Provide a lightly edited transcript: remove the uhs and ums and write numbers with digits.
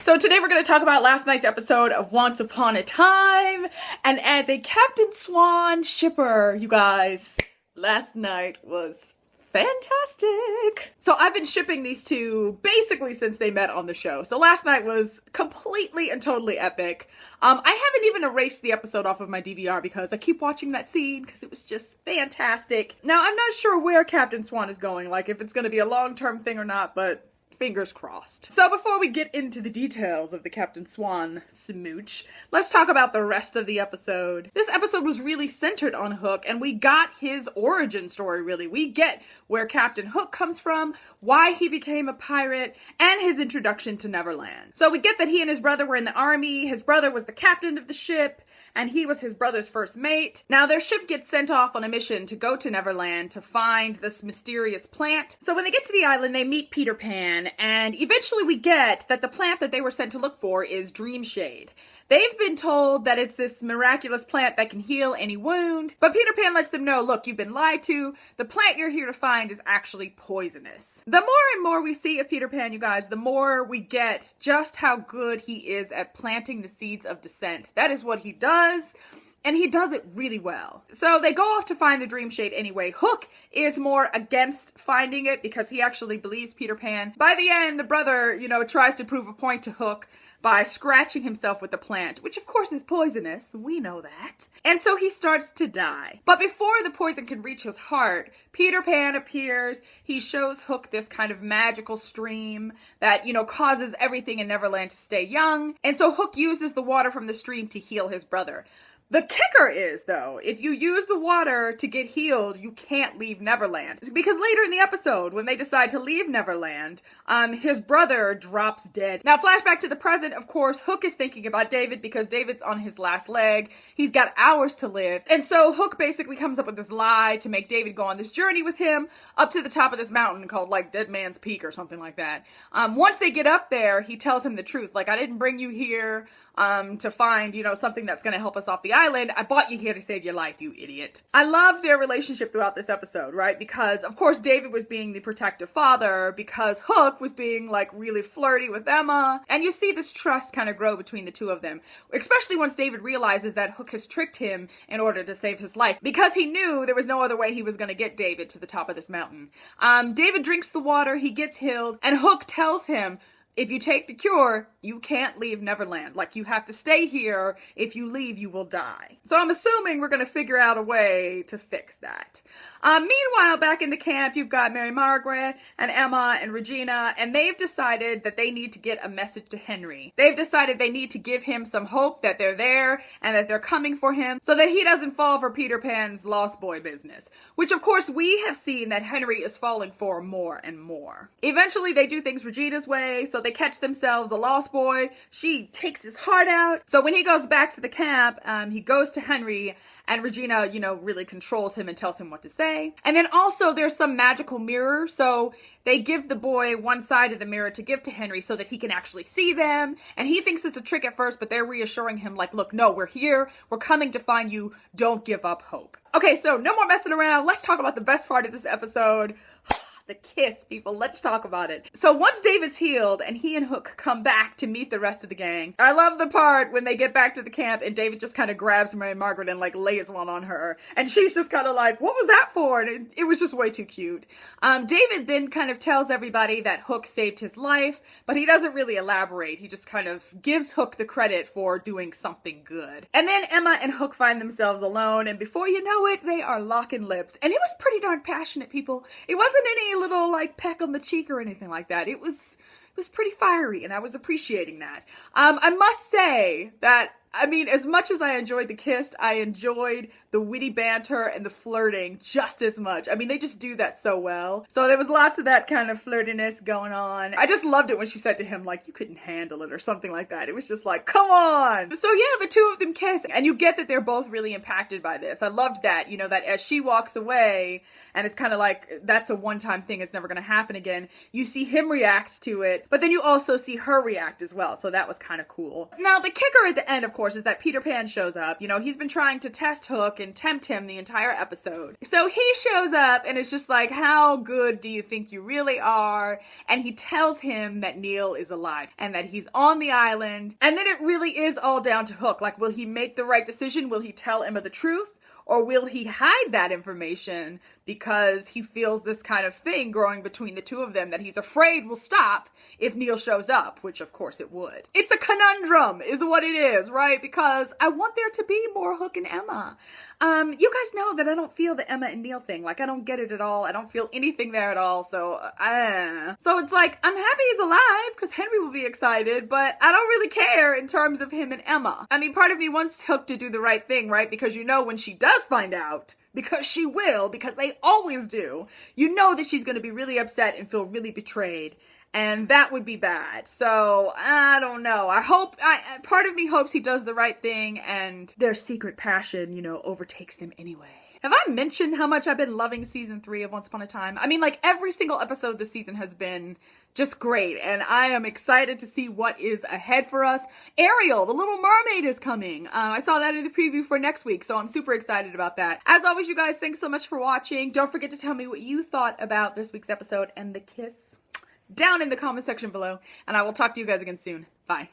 So today we're going to talk about last night's episode of Once Upon a Time, and as a Captain Swan shipper, you guys, last night was fantastic. So I've been shipping these two basically since they met on the show. So last night was completely and totally epic. I haven't even erased the episode off of my DVR because I keep watching that scene because it was just fantastic. Now I'm not sure where Captain Swan is going, like if it's going to be a long-term thing or not, but fingers crossed. So before we get into the details of the Captain Swan smooch, let's talk about the rest of the episode. This episode was really centered on Hook, and we got his origin story, really. We get where Captain Hook comes from, why he became a pirate, and his introduction to Neverland. So we get that he and his brother were in the army, his brother was the captain of the ship, and he was his brother's first mate. Now their ship gets sent off on a mission to go to Neverland to find this mysterious plant. So when they get to the island, they meet Peter Pan, and eventually we get that the plant that they were sent to look for is Dream Shade. They've been told that it's this miraculous plant that can heal any wound, but Peter Pan lets them know, look, you've been lied to. The plant you're here to find is actually poisonous. The more and more we see of Peter Pan, you guys, the more we get just how good he is at planting the seeds of dissent. That is what he does. And he does it really well. So they go off to find the Dream Shade anyway. Hook is more against finding it because he actually believes Peter Pan. By the end, the brother, tries to prove a point to Hook by scratching himself with the plant, which of course is poisonous. We know that. And so he starts to die. But before the poison can reach his heart, Peter Pan appears. He shows Hook this kind of magical stream that, causes everything in Neverland to stay young. And so Hook uses the water from the stream to heal his brother. The kicker is, though, if you use the water to get healed, you can't leave Neverland. Because later in the episode, when they decide to leave Neverland, his brother drops dead. Now, flashback to the present, of course, Hook is thinking about David because David's on his last leg. He's got hours to live. And so Hook basically comes up with this lie to make David go on this journey with him up to the top of this mountain called, Dead Man's Peak or something like that. Once they get up there, he tells him the truth. I didn't bring you here to find, something that's going to help us off the island. I brought you here to save your life, you idiot. I love their relationship throughout this episode, right? Because, of course, David was being the protective father, because Hook was being, really flirty with Emma. And you see this trust kind of grow between the two of them, especially once David realizes that Hook has tricked him in order to save his life, because he knew there was no other way he was going to get David to the top of this mountain. David drinks the water, he gets healed, and Hook tells him, if you take the cure, you can't leave Neverland. You have to stay here. If you leave, you will die. So I'm assuming we're going to figure out a way to fix that. Meanwhile, back in the camp, you've got Mary Margaret and Emma and Regina, and they've decided that they need to get a message to Henry. They've decided they need to give him some hope that they're there and that they're coming for him so that he doesn't fall for Peter Pan's lost boy business, which of course we have seen that Henry is falling for more and more. Eventually, they do things Regina's way, so they catch themselves a lost boy. She takes his heart out. So when he goes back to the camp, he goes to Henry, and Regina, really controls him and tells him what to say. And then also there's some magical mirror. So they give the boy one side of the mirror to give to Henry so that he can actually see them. And he thinks it's a trick at first, but they're reassuring him look, no, we're here. We're coming to find you. Don't give up hope. Okay, so no more messing around. Let's talk about the best part of this episode. The kiss, people. Let's talk about it. So once David's healed and he and Hook come back to meet the rest of the gang, I love the part when they get back to the camp and David just kind of grabs Mary Margaret and lays one on her. And she's just kind of what was that for? And it was just way too cute. David then kind of tells everybody that Hook saved his life, but he doesn't really elaborate. He just kind of gives Hook the credit for doing something good. And then Emma and Hook find themselves alone, and before you know it, they are locking lips. And it was pretty darn passionate, people. It wasn't any little peck on the cheek or anything like that. It was pretty fiery, and I was appreciating that. I must say that as much as I enjoyed the kiss, I enjoyed the witty banter and the flirting just as much. They just do that so well. So there was lots of that kind of flirtiness going on. I just loved it when she said to him, you couldn't handle it or something like that. It was just come on. So yeah, the two of them kiss, and you get that they're both really impacted by this. I loved that, that as she walks away, and it's kind of that's a one-time thing, it's never going to happen again. You see him react to it, but then you also see her react as well. So that was kind of cool. Now, the kicker at the end, of course, course, is that Peter Pan shows up. You know, he's been trying to test Hook and tempt him the entire episode. So he shows up and it's just like, how good do you think you really are? And he tells him that Neil is alive and that he's on the island. And then it really is all down to Hook. Like, will he make the right decision? Will he tell Emma the truth? Or will he hide that information because he feels this kind of thing growing between the two of them that he's afraid will stop if Neil shows up, which of course it would. It's a conundrum is what it is, right? Because I want there to be more Hook and Emma. You guys know that I don't feel the Emma and Neil thing. Like, I don't get it at all. I don't feel anything there at all. So it's like, I'm happy he's alive because Henry will be excited, but I don't really care in terms of him and Emma. I mean, part of me wants Hook to do the right thing, right? Because you know when she does find out, because she will, because they always do, you know that she's going to be really upset and feel really betrayed. And that would be bad. So, I don't know. Part of me hopes he does the right thing and their secret passion, you know, overtakes them anyway. Have I mentioned how much I've been loving season 3 of Once Upon a Time? I mean, like, every single episode this season has been just great, and I am excited to see what is ahead for us. Ariel, the Little Mermaid, is coming. I saw that in the preview for next week, so I'm super excited about that. As always, you guys, thanks so much for watching. Don't forget to tell me what you thought about this week's episode and the kiss down in the comment section below, and I will talk to you guys again soon. Bye.